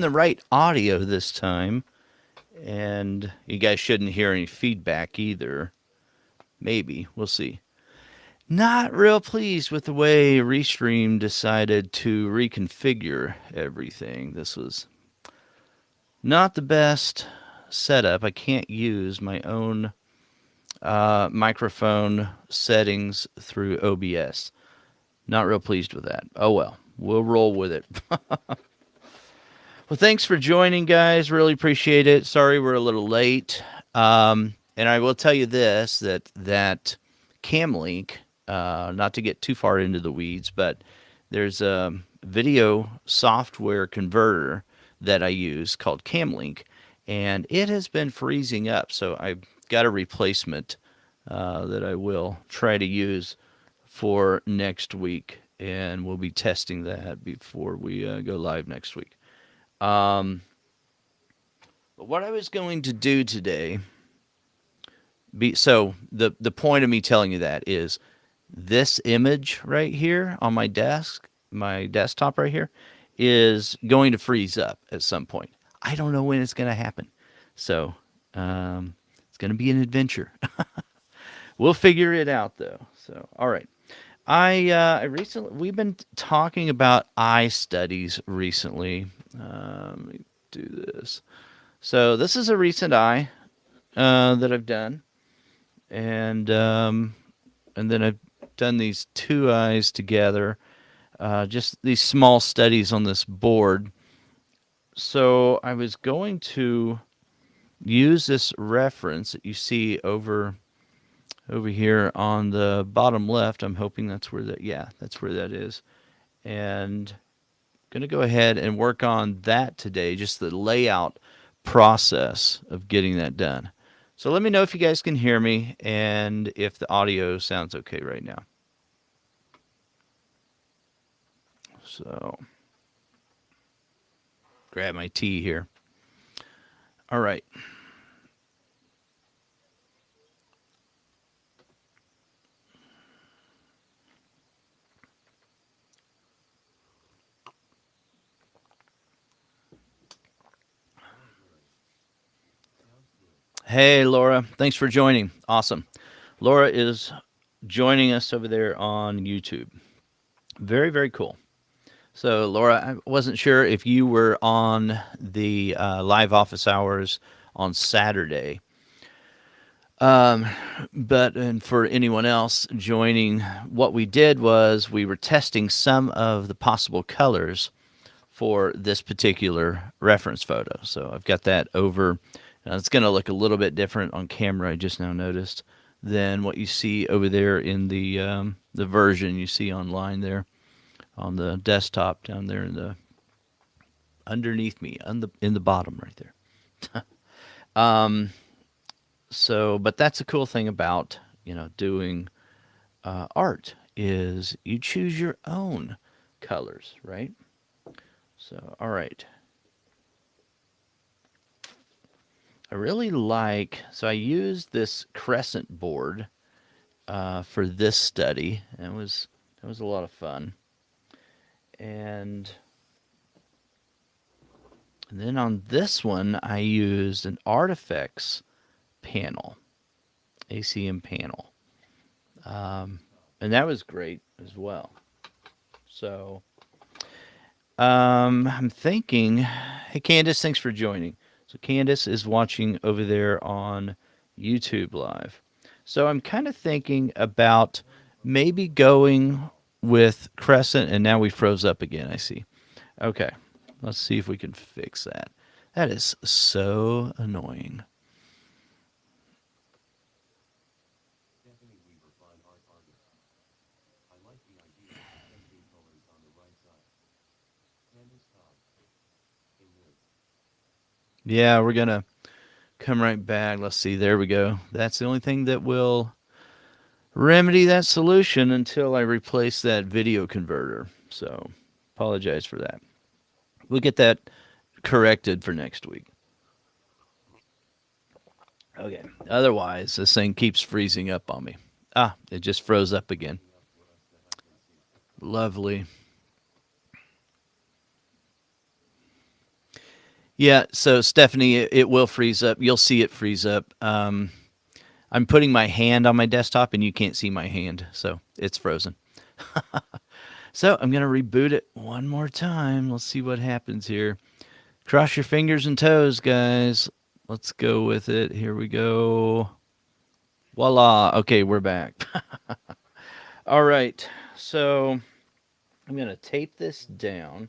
the right audio this time, and you guys shouldn't hear any feedback either. Maybe. We'll see. Not real pleased with the way Restream decided to reconfigure everything. This was not the best setup. I can't use my own microphone settings through OBS. Not real pleased with that. Oh well, we'll roll with it. Well, thanks for joining, guys. Really appreciate it. Sorry we're a little late. And I will tell you this, that Camlink, not to get too far into the weeds, but there's a video software converter that I use called Camlink, and it has been freezing up. So I've got a replacement that I will try to use for next week, and we'll be testing that before we go live next week. But what I was going to do today, so the point of me telling you that is this image right here on my desktop right here, is going to freeze up at some point. I don't know when it's going to happen. So it's going to be an adventure. We'll figure it out though. So, all right. I recently, we've been talking about eye studies recently. Let me do this. So this is a recent eye that I've done, and then I've done these two eyes together. Just these small studies on this board. So I was going to use this reference that you see over here on the bottom left. I'm hoping that's where that's where that is. And going to go ahead and work on that today, just the layout process of getting that done. So let me know if you guys can hear me and if the audio sounds okay right now. So grab my tea here. All right. Hey, Laura. Thanks for joining. Awesome. Laura is joining us over there on YouTube. Very, very cool. So, Laura, I wasn't sure if you were on the live office hours on Saturday. But and for anyone else joining, what we did was we were testing some of the possible colors for this particular reference photo. So I've got that over. It's going to look a little bit different on camera, I just now noticed, than what you see over there in the version you see online there on the desktop down there in the underneath me in the bottom right there. So, but that's a cool thing about doing art is you choose your own colors, right? So, all right. I really like, so I used this crescent board for this study. That was a lot of fun. And then on this one, I used an artifacts panel, ACM panel. And that was great as well. So I'm thinking, hey, Candace, thanks for joining. So Candace is watching over there on YouTube Live. So I'm kind of thinking about maybe going with Crescent, and now we froze up again, I see. Okay, let's see if we can fix that. That is so annoying. Yeah, we're going to come right back. Let's see. There we go. That's the only thing that will remedy that solution until I replace that video converter. So apologize for that. We'll get that corrected for next week. Okay. Otherwise, this thing keeps freezing up on me. Ah, it just froze up again. Lovely. Yeah, so Stephanie, it will freeze up. You'll see it freeze up. I'm putting my hand on my desktop and you can't see my hand, so it's frozen. So I'm going to reboot it one more time. Let's see what happens here. Cross your fingers and toes, guys. Let's go with it. Here we go. Voila. Okay, we're back. All right. So I'm going to tape this down.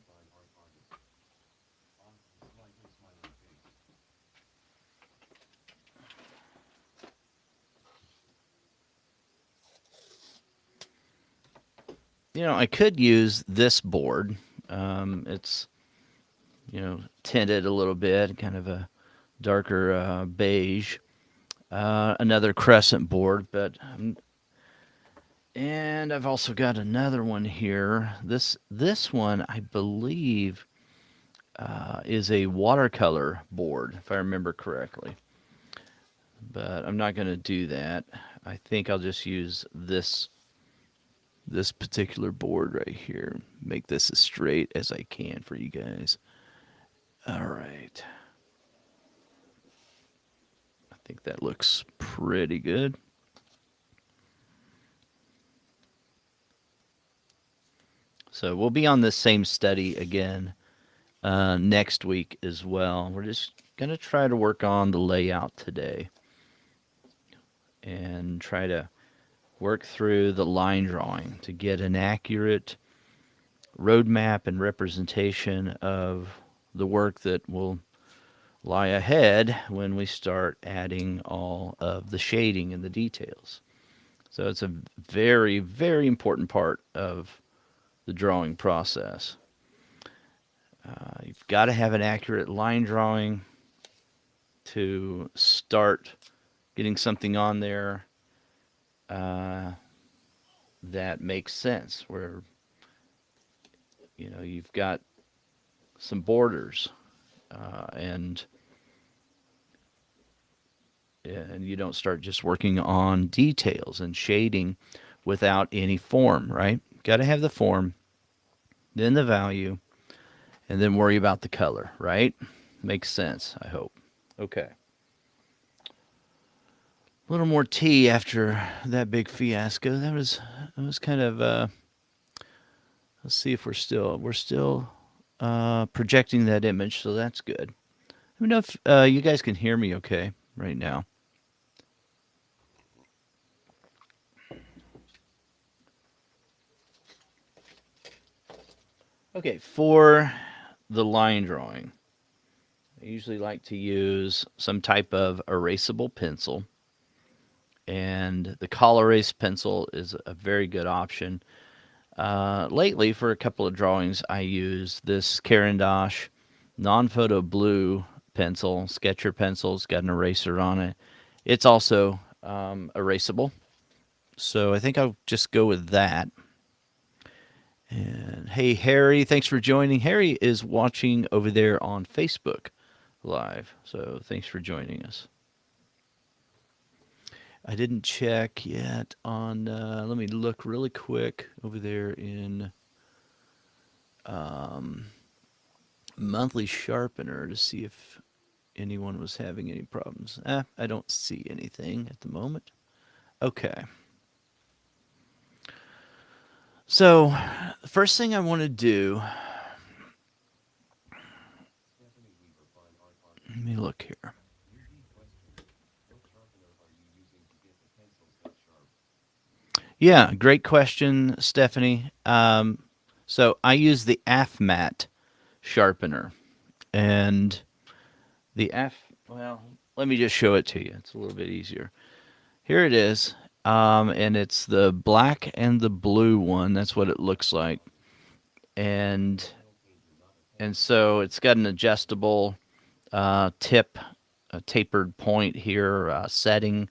I could use this board. It's, tinted a little bit, kind of a darker beige. Another crescent board, and I've also got another one here. This one, I believe, is a watercolor board, if I remember correctly. But I'm not going to do that. I think I'll just use this particular board right here. Make this as straight as I can for you guys. All right. I think that looks pretty good. So we'll be on this same study again next week as well. We're just going to try to work on the layout today and try to work through the line drawing to get an accurate roadmap and representation of the work that will lie ahead when we start adding all of the shading and the details. So it's a very, very important part of the drawing process. You've got to have an accurate line drawing to start getting something on there that makes sense, where you've got some borders and you don't start just working on details and shading without any form, right? Got to have the form, then the value, and then worry about the color, right? Makes sense, I hope. Okay. A little more tea after that big fiasco. That was kind of let's see if we're still projecting that image, so that's good. Let me know if you guys can hear me okay right now. Okay, for the line drawing, I usually like to use some type of erasable pencil, and the Col-Erase pencil is a very good option. Lately, for a couple of drawings, I use this Caran d'Ache non-photo blue pencil, Sketcher pencil. It's got an eraser on it. It's also erasable, so I think I'll just go with that. And hey, Harry, thanks for joining. Harry is watching over there on Facebook Live, so thanks for joining us. I didn't check yet on, let me look really quick over there in Monthly Sharpener to see if anyone was having any problems. I don't see anything at the moment. Okay. So, the first thing I want to do, let me look here. Yeah, great question, Stephanie. So I use the AFMAT sharpener, and well, let me just show it to you. It's a little bit easier. Here it is, and it's the black and the blue one. That's what it looks like, and so it's got an adjustable tip, a tapered point here, setting.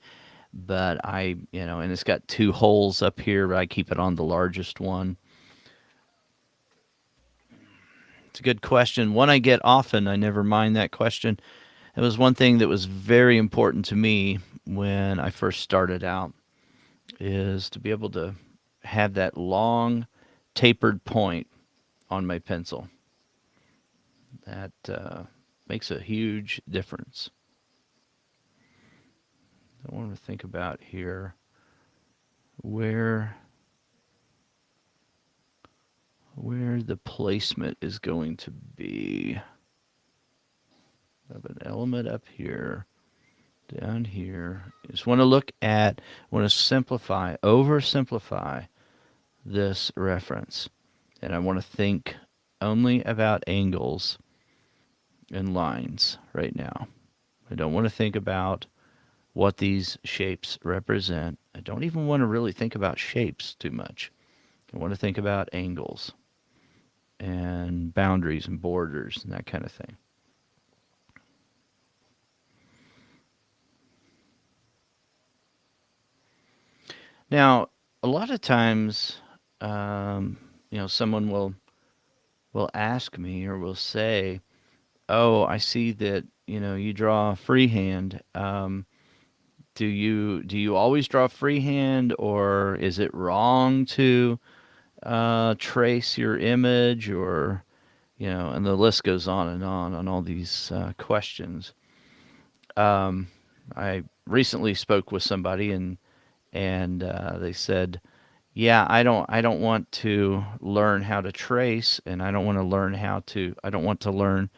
But and it's got two holes up here, but I keep it on the largest one. It's a good question. One I get often. I never mind that question. It was one thing that was very important to me when I first started out, is to be able to have that long tapered point on my pencil. That Makes a huge difference. I want to think about here where the placement is going to be. I have an element up here, down here. I just want to look at, want to simplify, oversimplify this reference. And I want to think only about angles and lines right now. I don't want to think about what these shapes represent. I don't even want to really think about shapes too much. I want to think about angles and boundaries and borders and that kind of thing. Now, a lot of times, someone will ask me or will say, "Oh, I see that you draw freehand. Do you always draw freehand, or is it wrong to trace your image, or and the list goes on all these questions. I recently spoke with somebody and they said, yeah, I don't want to learn how to trace, and I don't want to learn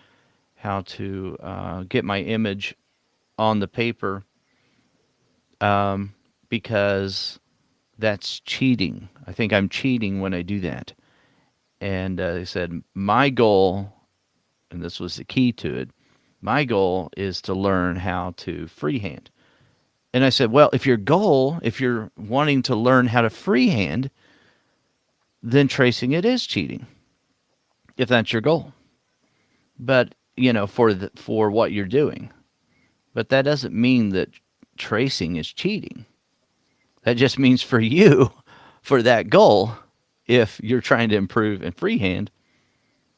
how to get my image on the paper because that's cheating. I think I'm cheating when I do that. And they said, my goal, and this was the key to it, my goal is to learn how to freehand. And I said, well, if you're wanting to learn how to freehand, then tracing it is cheating, if that's your goal. But, for what you're doing. But that doesn't mean that tracing is cheating. That just means for you, for that goal, if you're trying to improve in freehand,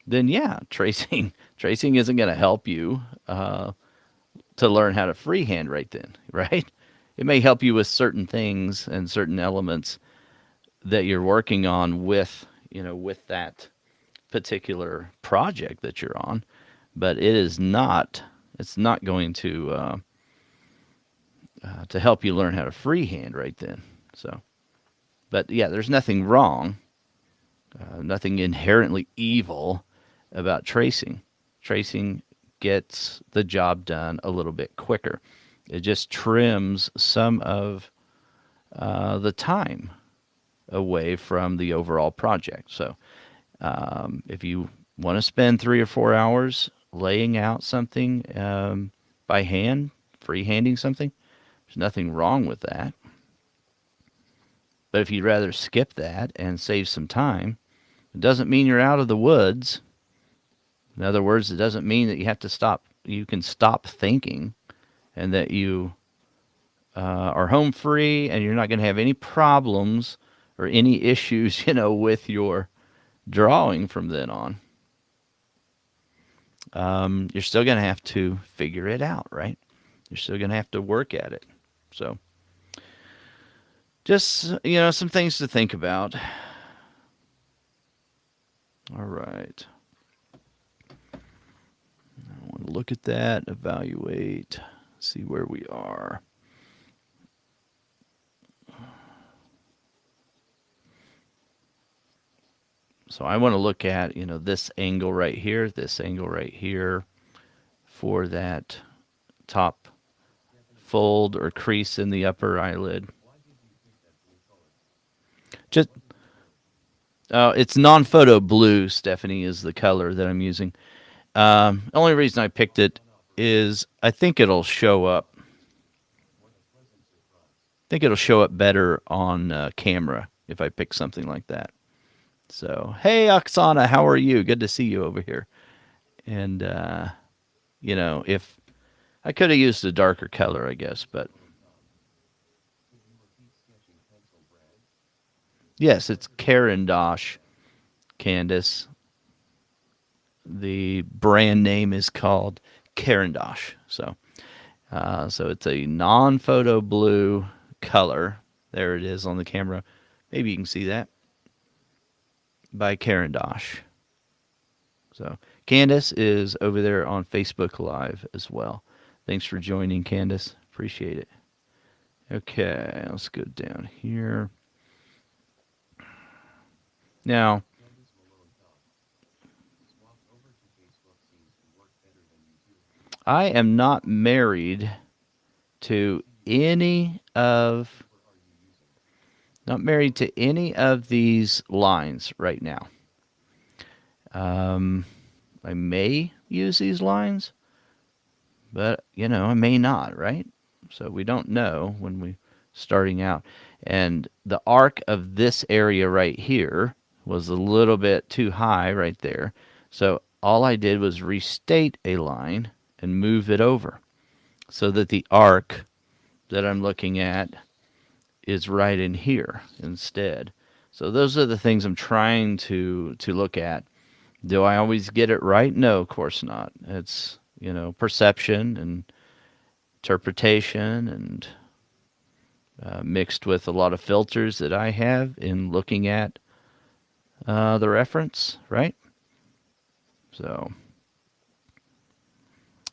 then yeah, tracing isn't going to help you to learn how to freehand right then, right? It may help you with certain things and certain elements that you're working on with that particular project that you're on, but it's not going to help you learn how to freehand right then. So, but yeah, there's nothing wrong, nothing inherently evil about tracing. Tracing gets the job done a little bit quicker. It just trims some of the time away from the overall project. So if you want to spend 3 or 4 hours laying out something by hand, freehanding something, there's nothing wrong with that. But if you'd rather skip that and save some time, it doesn't mean you're out of the woods. In other words, it doesn't mean that you have to stop. You can stop thinking, and that you are home free, and you're not going to have any problems or any issues, with your drawing from then on. You're still going to have to figure it out, right? You're still going to have to work at it. So, just, some things to think about. All right. I want to look at that, evaluate, see where we are. So I want to look at, this angle right here for that top fold or crease in the upper eyelid. Just, it's non-photo blue, Stephanie, is the color that I'm using. The only reason I picked it is I think it'll show up. I think it'll show up better on camera if I pick something like that. So, hey, Oksana, how are you? Good to see you over here. And, if I could have used a darker color, I guess, but yes, it's Caran d'Ache, Candace. The brand name is called Caran d'Ache. So it's a non-photo blue color. There it is on the camera. Maybe you can see that. By Caran d'Ache. So Candace is over there on Facebook Live as well. Thanks for joining, Candace. Appreciate it. Okay, let's go down here. Now, I am not married to any of not married to any of these lines right now. Um, I may use these lines, but I may not, right? So we don't know when we starting out. And the arc of this area right here was a little bit too high right there. So all I did was restate a line and move it over so that the arc that I'm looking at is right in here instead. So those are the things I'm trying to look at. Do I always get it right? No, of course not. It's, perception and interpretation and mixed with a lot of filters that I have in looking at the reference, right? So,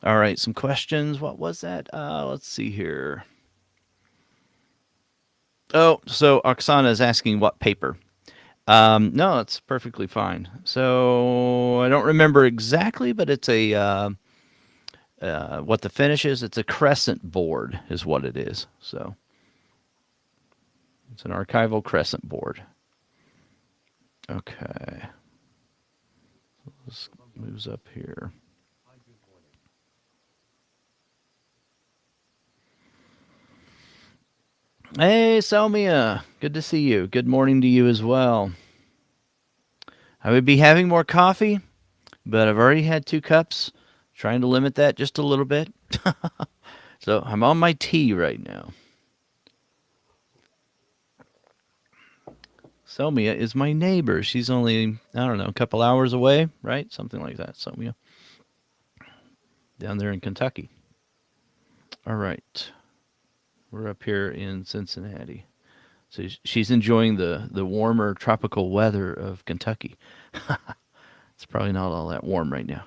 all right, some questions. What was that? Let's see here. Oh, so Oksana is asking what paper. No, it's perfectly fine. So I don't remember exactly, but it's a what the finish is. It's a crescent board, is what it is. So it's an archival crescent board. Okay, let's moves up here. Hey, Selmia, good to see you. Good morning to you as well. I would be having more coffee, but I've already had 2 cups. Trying to limit that just a little bit. So I'm on my tea right now. Selmia is my neighbor. She's only, I don't know, a couple hours away, right? Something like that. Selmia. Down there in Kentucky. All right. We're up here in Cincinnati. So she's enjoying the warmer tropical weather of Kentucky. It's probably not all that warm right now.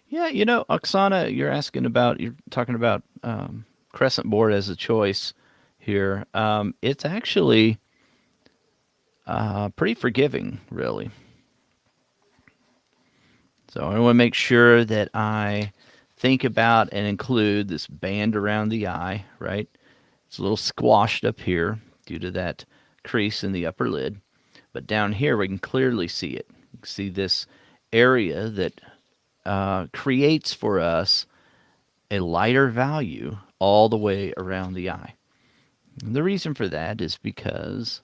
Yeah, Oksana, you're talking about crescent board as a choice here. It's actually pretty forgiving, really. So I want to make sure that I think about and include this band around the eye, right? It's a little squashed up here due to that crease in the upper lid. But down here, we can clearly see it. You can see this area that creates for us a lighter value all the way around the eye. And the reason for that is because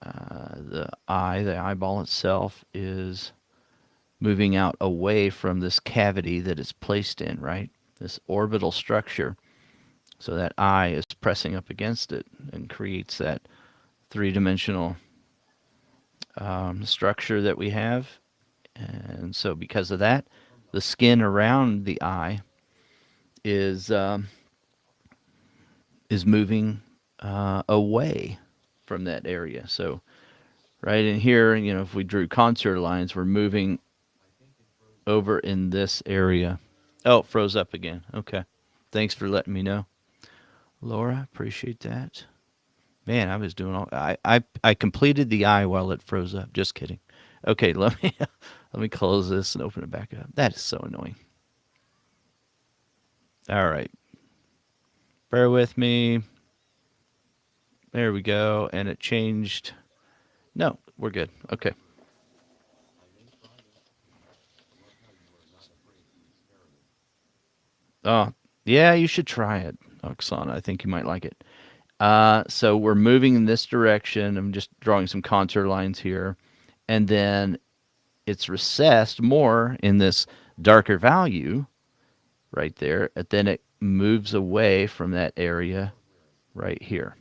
the eyeball itself, is moving out away from this cavity that it's placed in, right? This orbital structure. So that eye is pressing up against it and creates that three-dimensional structure that we have. And so because of that, the skin around the eye is moving away from that area. So right in here, if we drew contour lines, we're moving over in this area. Oh, it froze up again. Okay. Thanks for letting me know. Laura, appreciate that. Man, I was doing all I completed the eye while it froze up. Just kidding. Okay, let me let me close this and open it back up. That is so annoying. All right. Bear with me. There we go. And it changed. No, we're good. Okay. Oh, yeah, you should try it, Oksana. I think you might like it. So we're moving in this direction. I'm just drawing some contour lines here. And then it's recessed more in this darker value right there. And then it moves away from that area right here.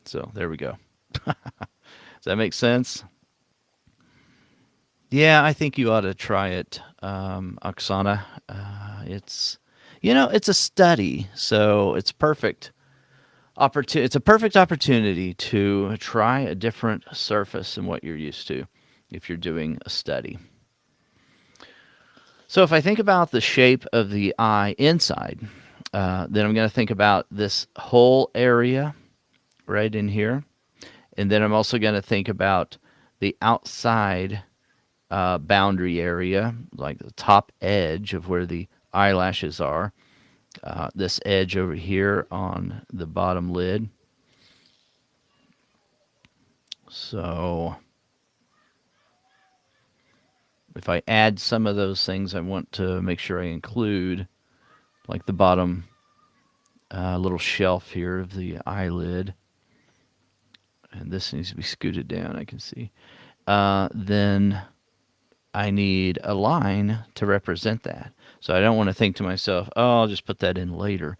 So there we go. Does that make sense? Yeah, I think you ought to try it, Oksana. It's, It's a study, so it's perfect. It's a perfect opportunity to try a different surface than what you're used to if you're doing a study. So if I think about the shape of the eye inside, then I'm going to think about this whole area right in here. And then I'm also going to think about the outside boundary area, like the top edge of where the eyelashes are. This edge over here on the bottom lid. So if I add some of those things, I want to make sure I include, like the bottom little shelf here of the eyelid. And this needs to be scooted down, I can see. Then I need a line to represent that. So I don't want to think to myself, oh, I'll just put that in later.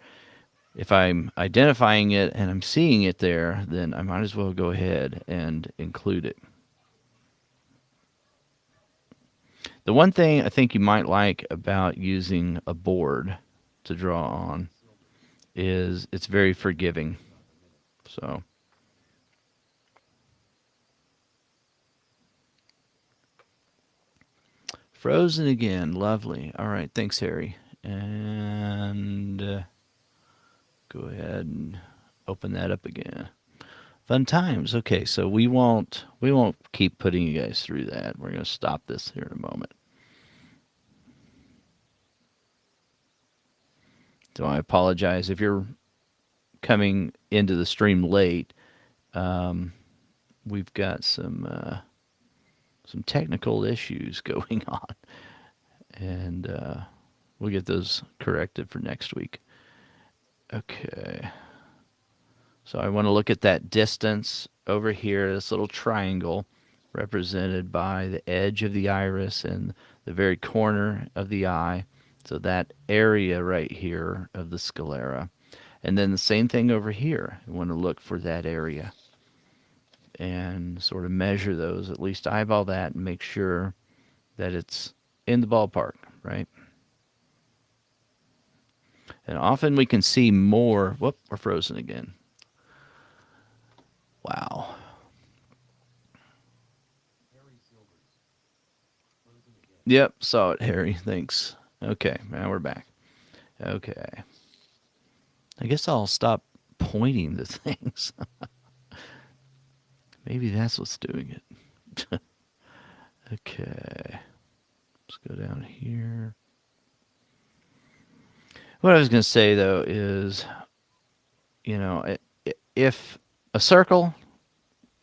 If I'm identifying it and I'm seeing it there, then I might as well go ahead and include it. The one thing I think you might like about using a board to draw on is it's very forgiving. So frozen again. Lovely. All right. Thanks, Harry. And go ahead and open that up again. Fun times. Okay, so we won't keep putting you guys through that. We're going to stop this here in a moment. So I apologize if you're coming into the stream late. We've got some technical issues going on, and we'll get those corrected for next week. Okay. So I want to look at that distance over here, this little triangle represented by the edge of the iris and the very corner of the eye. So that area right here of the sclera. And then the same thing over here. I want to look for that area and sort of measure those, at least eyeball that and make sure that it's in the ballpark, right? And often we can see more. Whoop, we're frozen again. Wow. Yep, saw it, Harry. Thanks. Okay, now we're back. Okay. I guess I'll stop pointing the things. Maybe that's what's doing it. Okay. Let's go down here. What I was going to say, though, is, if a circle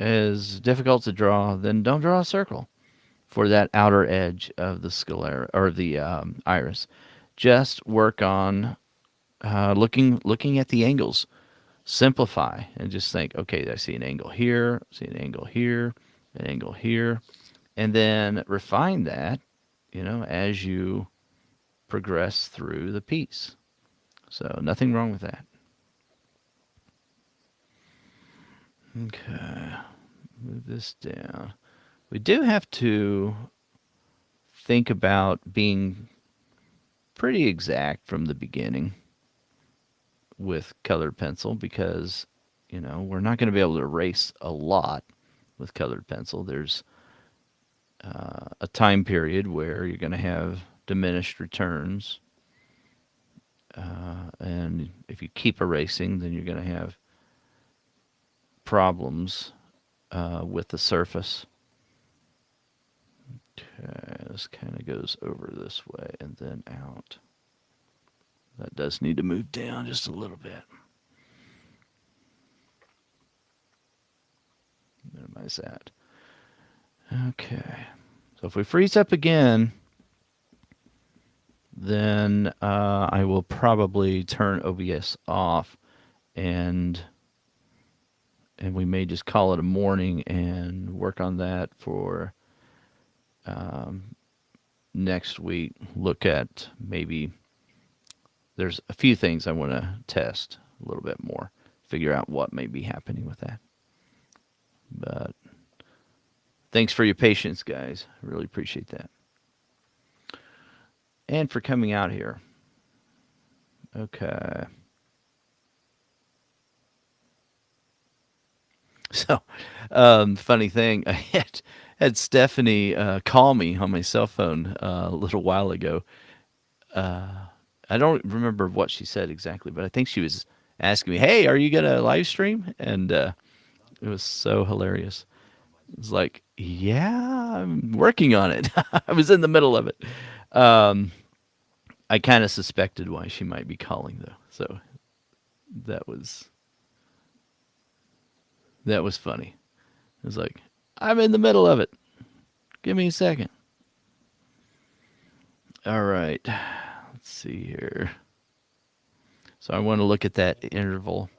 is difficult to draw, then don't draw a circle for that outer edge of the sclera or the iris. Just work on looking at the angles. Simplify and just think, okay, I see an angle here, see an angle here, an angle here, and then refine that, as you progress through the piece. So nothing wrong with that. Okay, move this down. We do have to think about being pretty exact from the beginning with colored pencil because, we're not going to be able to erase a lot with colored pencil. There's a time period where you're going to have diminished returns. And if you keep erasing, then you're going to have problems with the surface. Okay, this kind of goes over this way and then out. That does need to move down just a little bit. Minimize that. Okay. So if we freeze up again, then I will probably turn OBS off and we may just call it a morning and work on that for next week. Look at maybe there's a few things I want to test a little bit more, figure out what may be happening with that. But thanks for your patience, guys. I really appreciate that. And for coming out here. Okay. So, funny thing, I had Stephanie call me on my cell phone a little while ago. I don't remember what she said exactly, but I think she was asking me, "Hey, are you gonna live stream?" And it was so hilarious. It was like, "Yeah, I'm working on it." I was in the middle of it. Um, I kind of suspected why she might be calling though, so that was that was funny. It was like, "I'm in the middle of it. Give me a second." All right, let's see here. So I want to look at that interval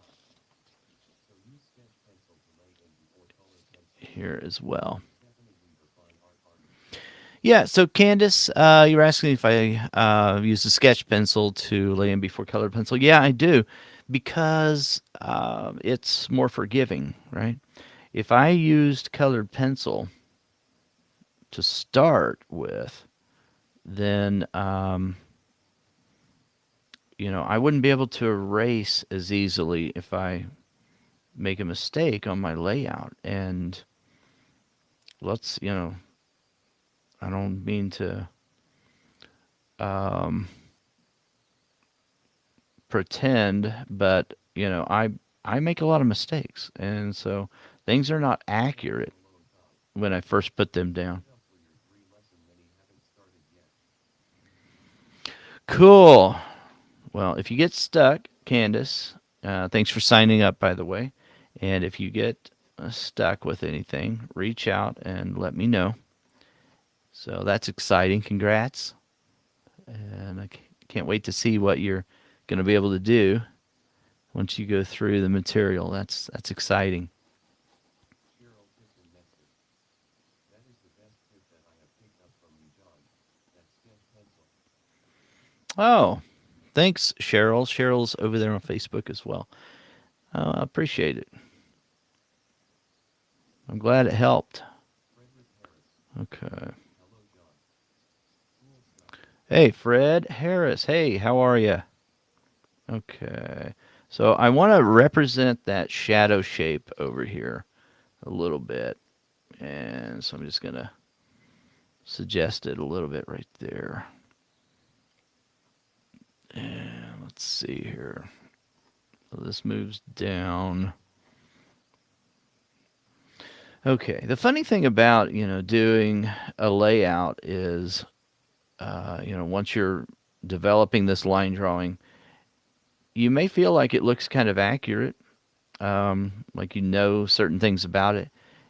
here as well. Yeah, so Candace, you were asking if I use a sketch pencil to lay in before colored pencil. Yeah, I do, because it's more forgiving, right? If I used colored pencil to start with, then I wouldn't be able to erase as easily if I make a mistake on my layout. And let's, I don't mean to um, pretend, but I make a lot of mistakes, and so things are not accurate when I first put them down. Cool. Well, if you get stuck, Candace, thanks for signing up, by the way. And if you get stuck with anything, reach out and let me know. So that's exciting. Congrats. And I can't wait to see what you're going to be able to do once you go through the material. That's exciting. Oh, thanks, Cheryl. Cheryl's over there on Facebook as well. I appreciate it. I'm glad it helped. Okay. Hey, Fred Harris. Hey, how are you? Okay. So I want to represent that shadow shape over here a little bit. And so I'm just going to suggest it a little bit right there. And let's see here. So this moves down. Okay. The funny thing about, doing a layout is, once you're developing this line drawing, you may feel like it looks kind of accurate, like certain things about it,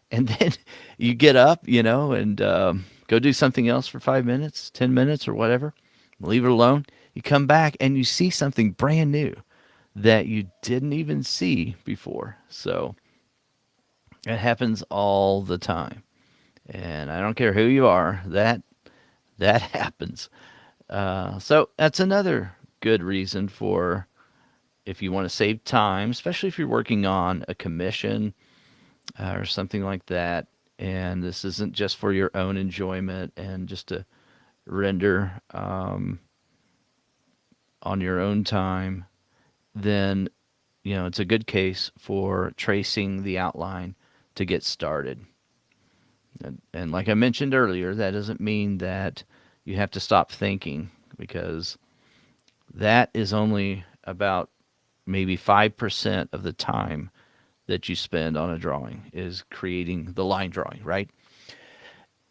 and then you get up, and go do something else for 5 minutes, 10 minutes, or whatever. Leave it alone. You come back and you see something brand new that you didn't even see before. So it happens all the time, and I don't care who you are. That happens. So that's another good reason for, if you want to save time, especially if you're working on a commission or something like that, and this isn't just for your own enjoyment and just to render on your own time, then it's a good case for tracing the outline to get started. And like I mentioned earlier, that doesn't mean that you have to stop thinking, because that is only about maybe 5% of the time that you spend on a drawing is creating the line drawing, right?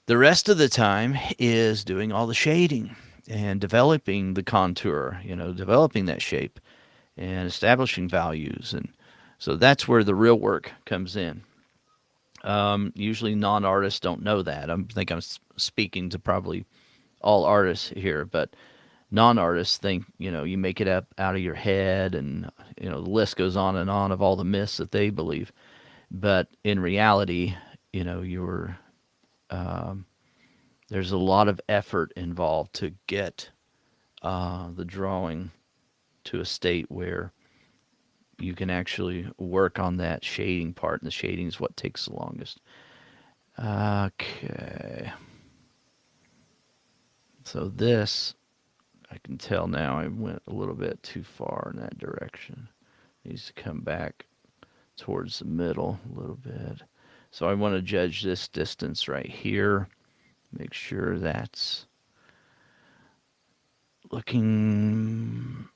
The rest of the time is doing all the shading and developing the contour, developing that shape and establishing values. And so that's where the real work comes in. Usually non-artists don't know that. I think I'm speaking to probably all artists here, but non-artists think, you make it up out of your head, and, the list goes on of all the myths that they believe. But in reality, you're there's a lot of effort involved to get the drawing to a state where you can actually work on that shading part, and the shading is what takes the longest. Okay. So this, I can tell now I went a little bit too far in that direction. Needs to come back towards the middle a little bit. So I want to judge this distance right here. Make sure that's looking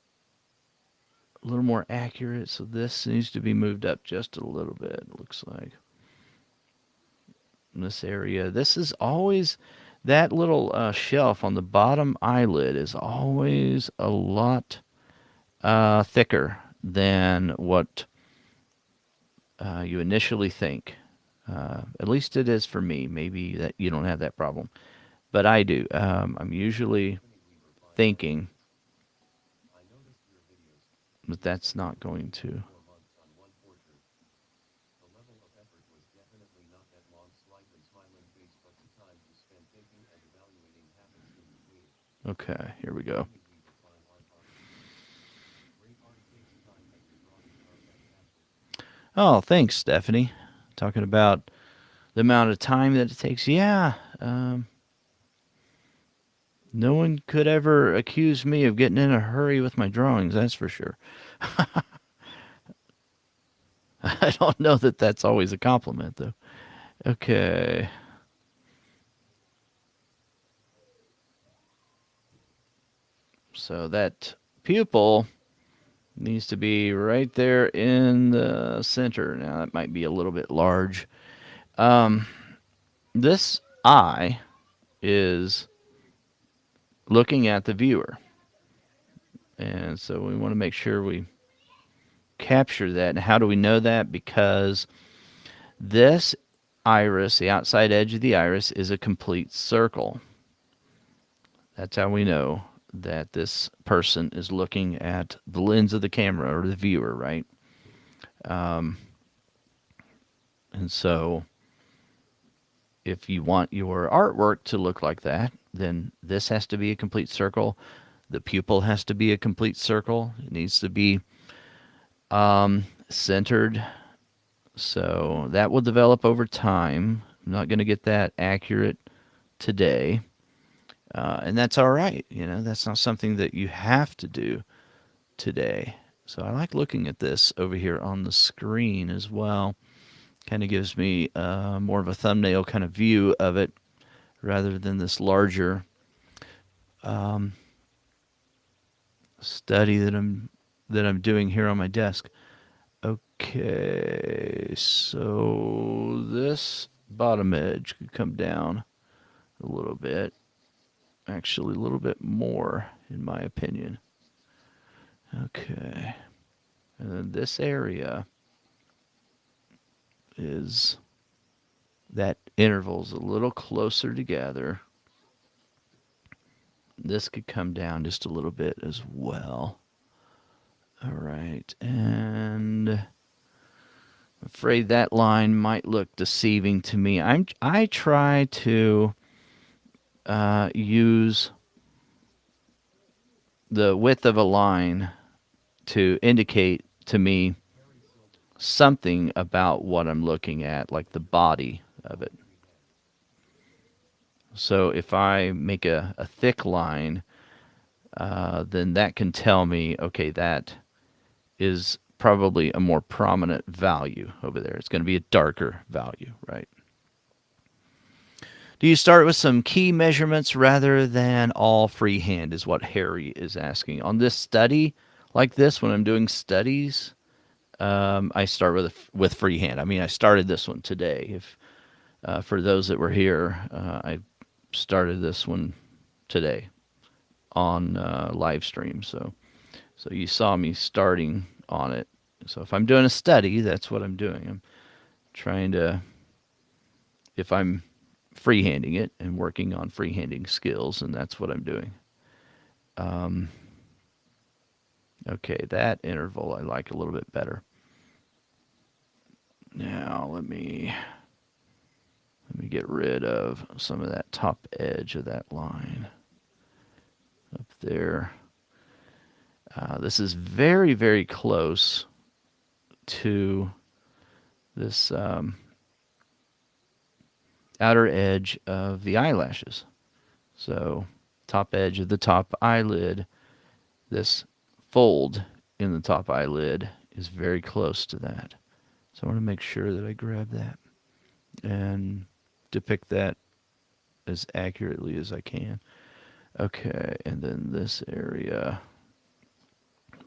a little more accurate. So this needs to be moved up just a little bit, it looks like. In this area, this is always, that little shelf on the bottom eyelid is always a lot thicker than what you initially think. At least it is for me. Maybe that you don't have that problem, but I do. I'm usually thinking that that's not going to. Okay, here we go. Oh, thanks, Stephanie. Talking about the amount of time that it takes. Yeah, no one could ever accuse me of getting in a hurry with my drawings, that's for sure. I don't know that that's always a compliment, though. Okay. So that pupil needs to be right there in the center. Now, that might be a little bit large. This eye is looking at the viewer. And so we want to make sure we capture that. And how do we know that? Because this iris, the outside edge of the iris, is a complete circle. That's how we know that this person is looking at the lens of the camera or the viewer, right? And so if you want your artwork to look like that, then this has to be a complete circle. The pupil has to be a complete circle. It needs to be centered. So that will develop over time. I'm not going to get that accurate today. And that's all right. You know, that's not something that you have to do today. So I like looking at this over here on the screen as well. Kind of gives me more of a thumbnail kind of view of it rather than this larger study that I'm doing here on my desk. Okay, so this bottom edge could come down a little bit. Actually, a little bit more, in my opinion. Okay. And then this area is, that interval's a little closer together. This could come down just a little bit as well. All right. And I'm afraid that line might look deceiving to me. I try to use the width of a line to indicate to me something about what I'm looking at, like the body of it. So if I make a thick line, then that can tell me, okay, that is probably a more prominent value over there. It's going to be a darker value, right? Do you start with some key measurements rather than all freehand, is what Harry is asking. On this study like this, when I'm doing studies, I start with freehand. I mean, I started this one today. If for those that were here, I started this one today on live stream. So you saw me starting on it. So if I'm doing a study, that's what I'm doing. I'm trying to, if I'm freehanding it and working on freehanding skills, and that's what I'm doing. Okay, that interval I like a little bit better. Now let me get rid of some of that top edge of that line up there. This is very, very close to this outer edge of the eyelashes. So top edge of the top eyelid, this fold in the top eyelid is very close to that. So I want to make sure that I grab that and depict that as accurately as I can. Okay, and then this area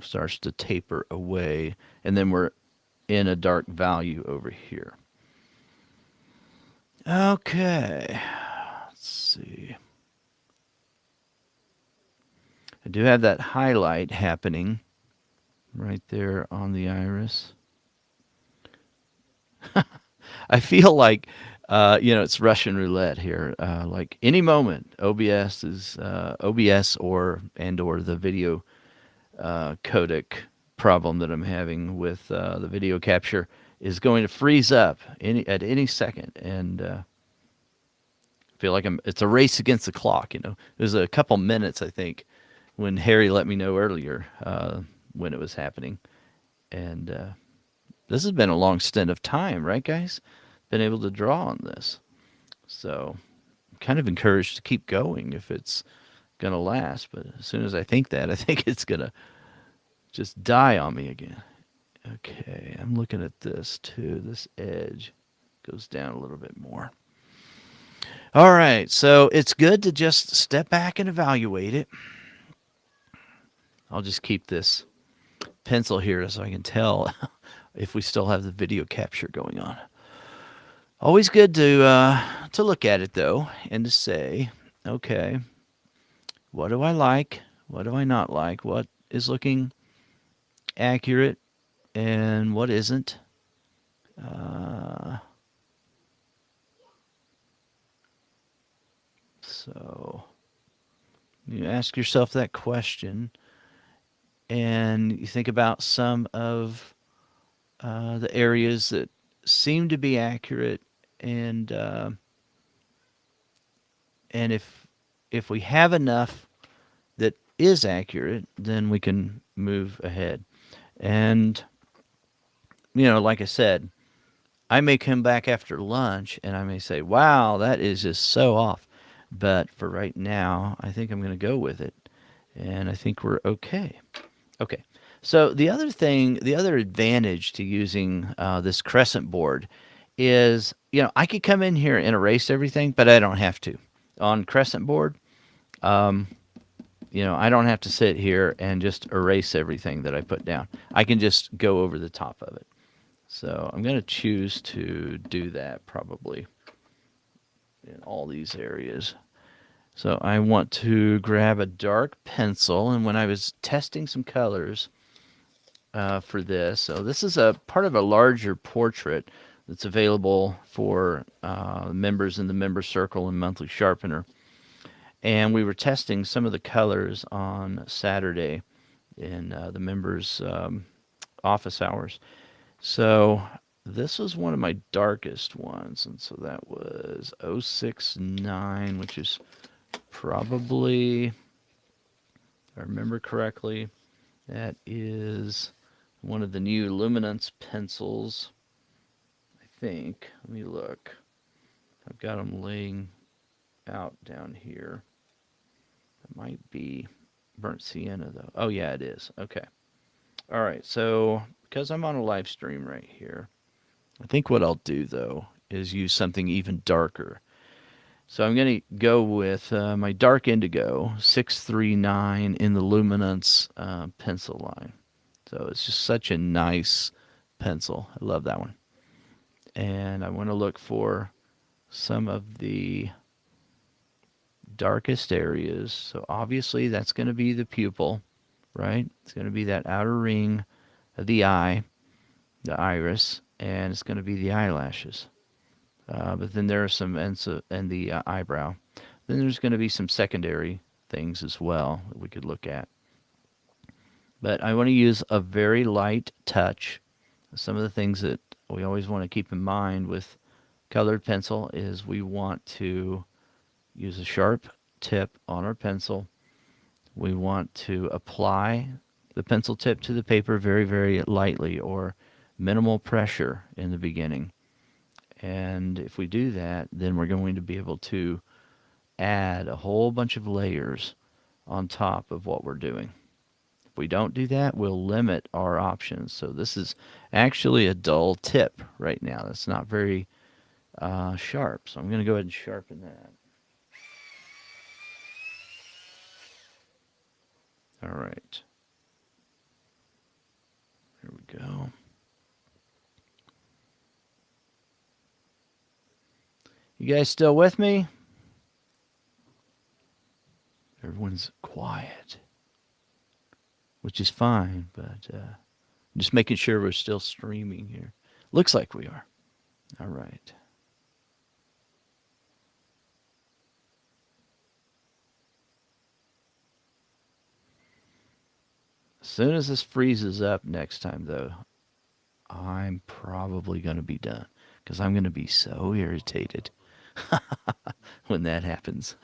starts to taper away, and then we're in a dark value over here. Okay, let's see. I do have that highlight happening right there on the iris. I feel like, it's Russian roulette here. Like any moment, OBS or the video codec problem that I'm having with the video capture is going to freeze up at any second, and I feel like it's a race against the clock. There's a couple minutes, I think, when Harry let me know earlier when it was happening, and this has been a long stint of time, right, guys? Been able to draw on this, so I'm kind of encouraged to keep going if it's gonna last. But as soon as I think it's gonna just die on me again. Okay, I'm looking at this too. This edge goes down a little bit more. All right, so it's good to just step back and evaluate it. I'll just keep this pencil here so I can tell if we still have the video capture going on. Always good to look at it though, and to say, okay, what do I like? What do I not like? What is looking accurate and what isn't? So you ask yourself that question, and you think about some of the areas that seem to be accurate, and if we have enough that is accurate, then we can move ahead. And like I said, I may come back after lunch and I may say, wow, that is just so off. But for right now, I think I'm going to go with it. And I think we're okay. Okay. So the other advantage to using this crescent board is, I could come in here and erase everything, but I don't have to. On crescent board, I don't have to sit here and just erase everything that I put down. I can just go over the top of it. So I'm going to choose to do that probably in all these areas. So I want to grab a dark pencil, and when I was testing some colors for this, so this is a part of a larger portrait that's available for members in the member circle and monthly sharpener. And we were testing some of the colors on Saturday in the members' office hours. So this was one of my darkest ones, and so that was 069, which is probably, if I remember correctly, that is one of the new Luminance pencils, I think. Let me look. I've got them laying out down here. It might be burnt sienna, though. Oh, yeah, it is. Okay. All right, so because I'm on a live stream right here, I think what I'll do, though, is use something even darker. So I'm going to go with my dark indigo 639 in the Luminance pencil line. So it's just such a nice pencil. I love that one. And I want to look for some of the darkest areas. So obviously that's going to be the pupil, right? It's going to be that outer ring of the eye, the iris, and it's going to be the eyelashes. But then there are some, and the eyebrow. Then there's going to be some secondary things as well that we could look at. But I want to use a very light touch. Some of the things that we always want to keep in mind with colored pencil is we want to use a sharp tip on our pencil. We want to apply the pencil tip to the paper very, very lightly, or minimal pressure in the beginning. And if we do that, then we're going to be able to add a whole bunch of layers on top of what we're doing. If we don't do that, we'll limit our options. So this is actually a dull tip right now. That's not very sharp. So I'm going to go ahead and sharpen that. All right. Here we go. You guys still with me? Everyone's quiet, which is fine, but just making sure we're still streaming here. Looks like we are. All right. As soon as this freezes up next time, though, I'm probably going to be done because I'm going to be so irritated when that happens.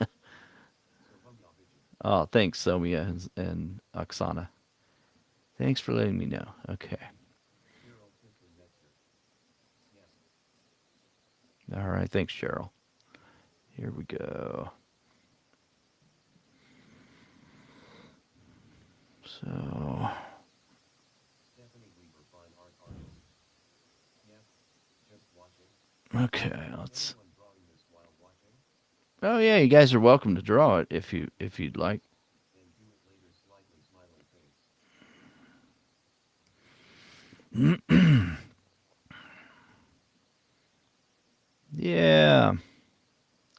Oh, thanks, Somia and Oksana. Thanks for letting me know. Okay. All right. Thanks, Cheryl. Here we go. So. Okay, let's. Oh yeah, you guys are welcome to draw it if you'd like. Yeah.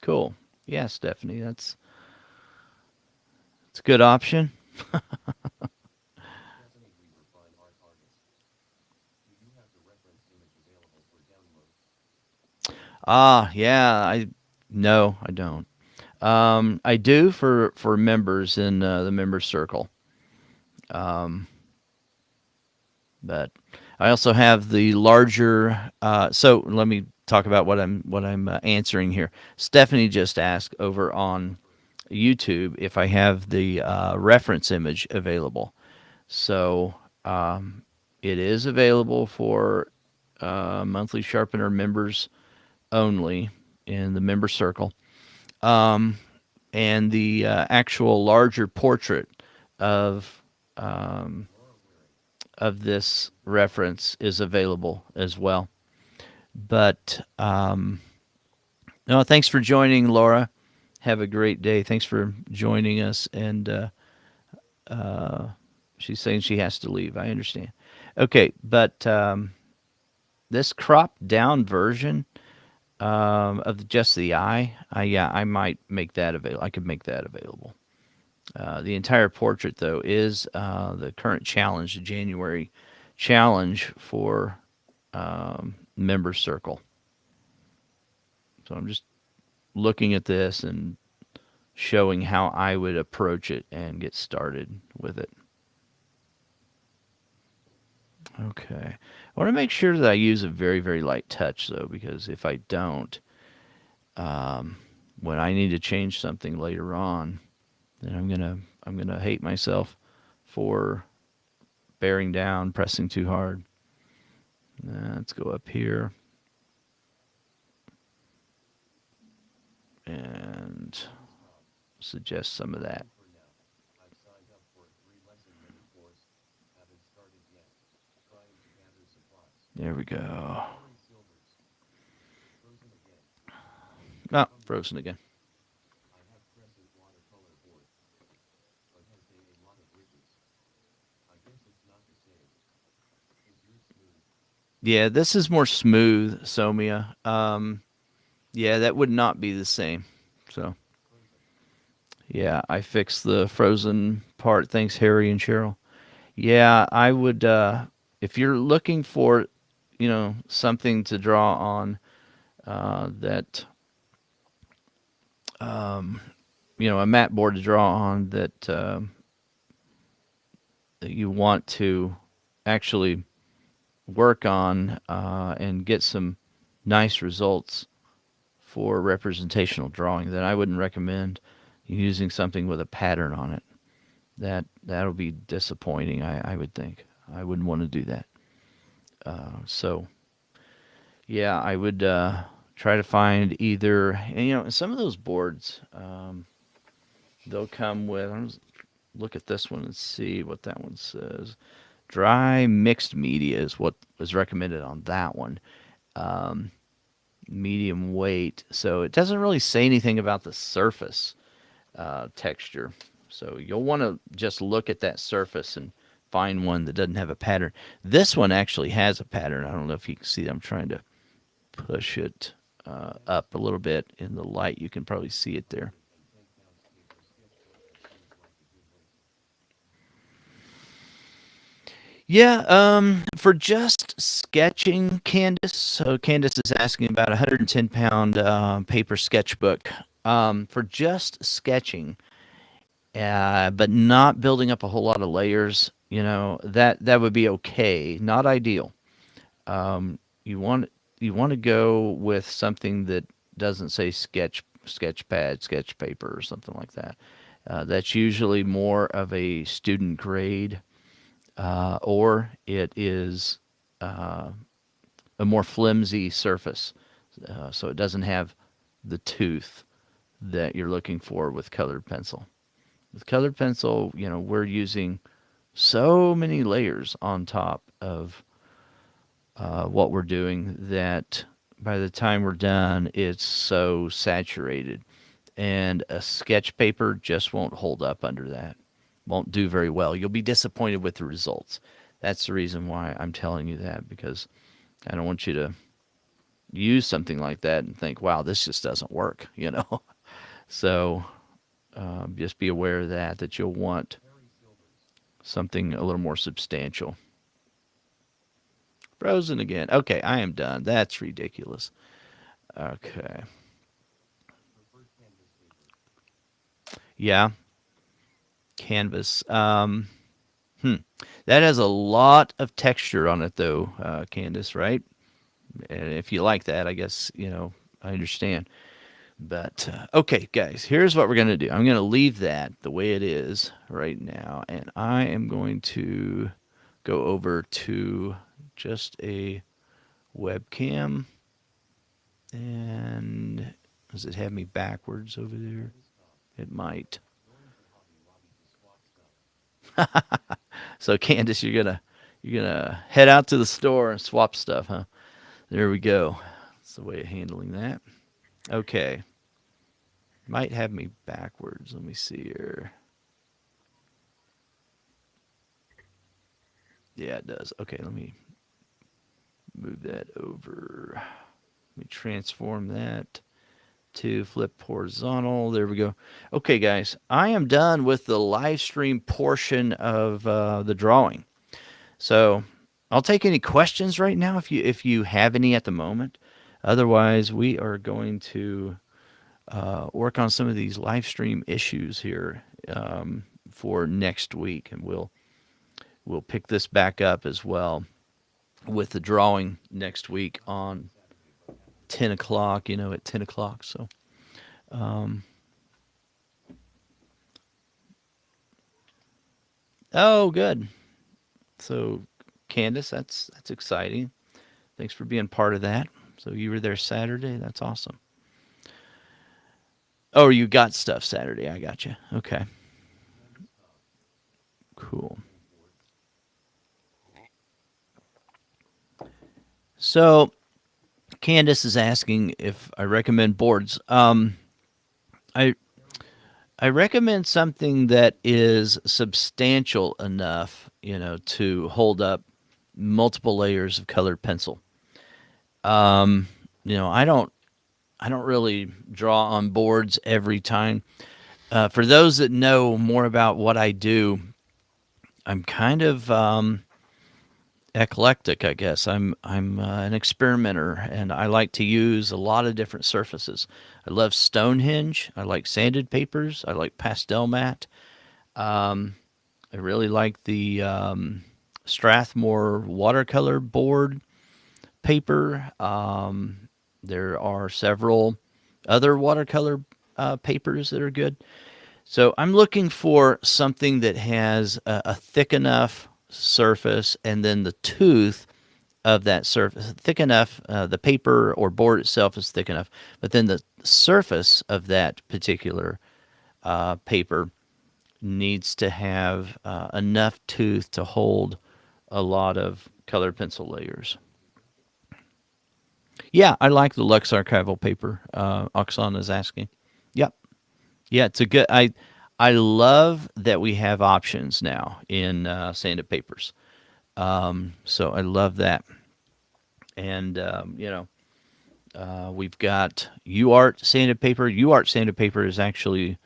Cool. Yeah, Stephanie, that's a good option. Yeah, no, I don't. I do for members in the member circle. Um, but I also have the larger. So let me talk about what I'm answering here. Stephanie just asked over on YouTube if I have the reference image available. So it is available for monthly sharpener members only in the member circle. And the actual larger portrait of um, of this reference is available as well. But no, thanks for joining, Laura. Have a great day. Thanks for joining us. And she's saying she has to leave. I understand. Okay, but this cropped down version of just the eye, yeah, I might make that available. I could make that available. The entire portrait, though, is the current challenge, the January challenge for member circle. So I'm just looking at this and showing how I would approach it and get started with it. Okay. I want to make sure that I use a very, very light touch, though, because if I don't, when I need to change something later on, then I'm gonna hate myself for bearing down, pressing too hard. Let's go up here and suggest some of that. There we go. Oh, frozen again. Yeah, this is more smooth, Somia. Yeah, that would not be the same. So, yeah, I fixed the frozen part. Thanks, Harry and Cheryl. Yeah, I would. If you're looking for, something to draw on that, a mat board to draw on that you want to actually work on and get some nice results for representational drawing, then I wouldn't recommend using something with a pattern on it. That'll be disappointing. I would think I wouldn't want to do that. So yeah, I would try to find either, and, some of those boards, they'll come with, look at this one and see what that one says. Dry mixed media is what was recommended on that one. Um, Medium weight. So it doesn't really say anything about the surface texture. So you'll want to just look at that surface and find one that doesn't have a pattern. This one actually has a pattern. I don't know if you can see. I'm trying to push it up a little bit in the light. You can probably see it there. Yeah, for just sketching, Candace. So Candace is asking about a 110-pound paper sketchbook. For just sketching, but not building up a whole lot of layers, that would be okay. Not ideal. You want you want to go with something that doesn't say sketch pad, sketch paper, or something like that. That's usually more of a student grade, or it is a more flimsy surface, so it doesn't have the tooth that you're looking for with colored pencil. With colored pencil, we're using so many layers on top of what we're doing that by the time we're done, it's so saturated. And a sketch paper just won't hold up under that. Won't do very well. You'll be disappointed with the results. That's the reason why I'm telling you that, because I don't want you to use something like that and think, wow, this just doesn't work. So just be aware of that you'll want something a little more substantial. Frozen again. Okay, I am done. That's ridiculous. Okay. Yeah, canvas. Hmm. That has a lot of texture on it, though, Candace, right? And if you like that, I guess, I understand. But, okay, guys, here's what we're going to do. I'm going to leave that the way it is right now, and I am going to go over to just a webcam. And does it have me backwards over there? It might. So Candace, you're gonna head out to the store and swap stuff, huh? There we go. That's the way of handling that. Okay. Might have me backwards. Let me see here. Yeah, it does. Okay, let me move that over. Let me transform that to flip horizontal. There we go. Okay, guys, I am done with the live stream portion of the drawing. So I'll take any questions right now if you have any at the moment. Otherwise, we are going to work on some of these live stream issues here for next week, and we'll pick this back up as well with the drawing next week on 10 o'clock. At 10 o'clock. So. Um, oh, good. So, Candace, that's exciting. Thanks for being part of that. So you were there Saturday. That's awesome. Oh, you got stuff Saturday. I got you. Okay. Cool. So Candace is asking if I recommend boards. I I recommend something that is substantial enough, to hold up multiple layers of colored pencil. Um, I don't really draw on boards every time. For those that know more about what I do, I'm kind of eclectic, I guess. I'm an experimenter, and I like to use a lot of different surfaces. I love Stonehenge. I like sanded papers. I like pastel matte. Um, I really like the Strathmore watercolor board paper. There are several other watercolor papers that are good. So I'm looking for something that has a thick enough surface, and then the tooth of that surface, thick enough, the paper or board itself is thick enough, but then the surface of that particular paper needs to have enough tooth to hold a lot of colored pencil layers. Yeah, I like the Lux Archival paper. Oksana is asking. Yep. Yeah, it's a good. I love that we have options now in sanded papers. So I love that. And we've got UArt sanded paper. UArt sanded paper is actually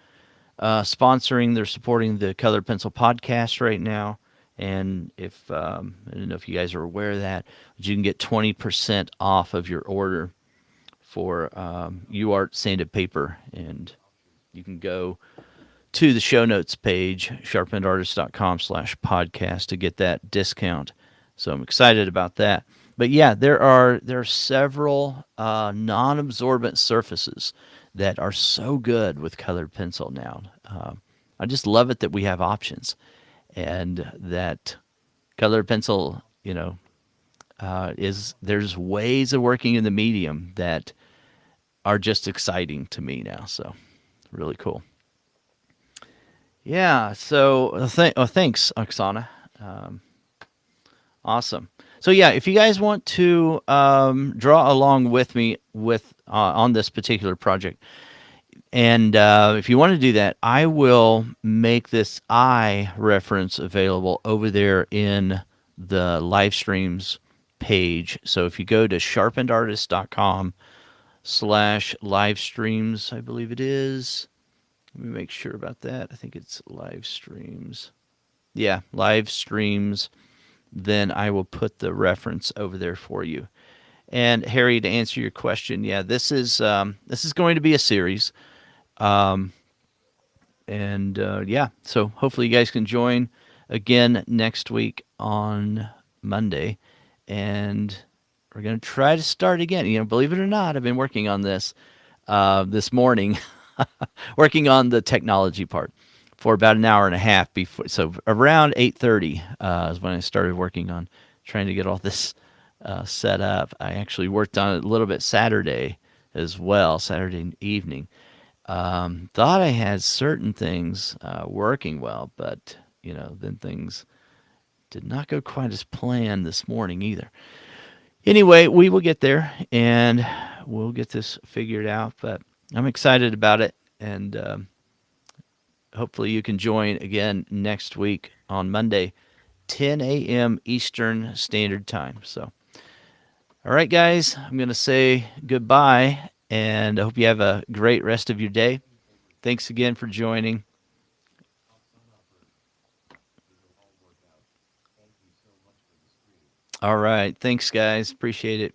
sponsoring. They're supporting the Colored Pencil podcast right now. And if I don't know if you guys are aware of that, but you can get 20% off of your order for UArt sanded paper, and you can go to the show notes page, sharpenedartist.com/podcast, to get that discount. So I'm excited about that. But yeah, there are several non-absorbent surfaces that are so good with colored pencil now. I just love it that we have options, and that colored pencil, is there's ways of working in the medium that are just exciting to me now. So really cool. Yeah. So thanks, Oksana. Um, awesome. So yeah, if you guys want to draw along with me with on this particular project, and if you want to do that, I will make this I reference available over there in the live streams page. So if you go to sharpenedartist.com/live streams, I believe it is. Let me make sure about that. I think it's live streams. Yeah, live streams. Then I will put the reference over there for you. And Harry, to answer your question, yeah, this is going to be a series. Um, and yeah, so hopefully you guys can join again next week on Monday, and we're going to try to start again. Believe it or not, I've been working on this morning, working on the technology part for about an hour and a half before. So around 8:30 is when I started working on trying to get all this set up. I actually worked on it a little bit Saturday as well, Saturday evening. Thought I had certain things working well, but then things did not go quite as planned this morning either. Anyway, we will get there, and we'll get this figured out. But I'm excited about it, and hopefully you can join again next week on Monday, 10 a.m. Eastern Standard Time. So, all right, guys, I'm going to say goodbye, and I hope you have a great rest of your day. Thanks again for joining. All right. Thanks, guys. Appreciate it.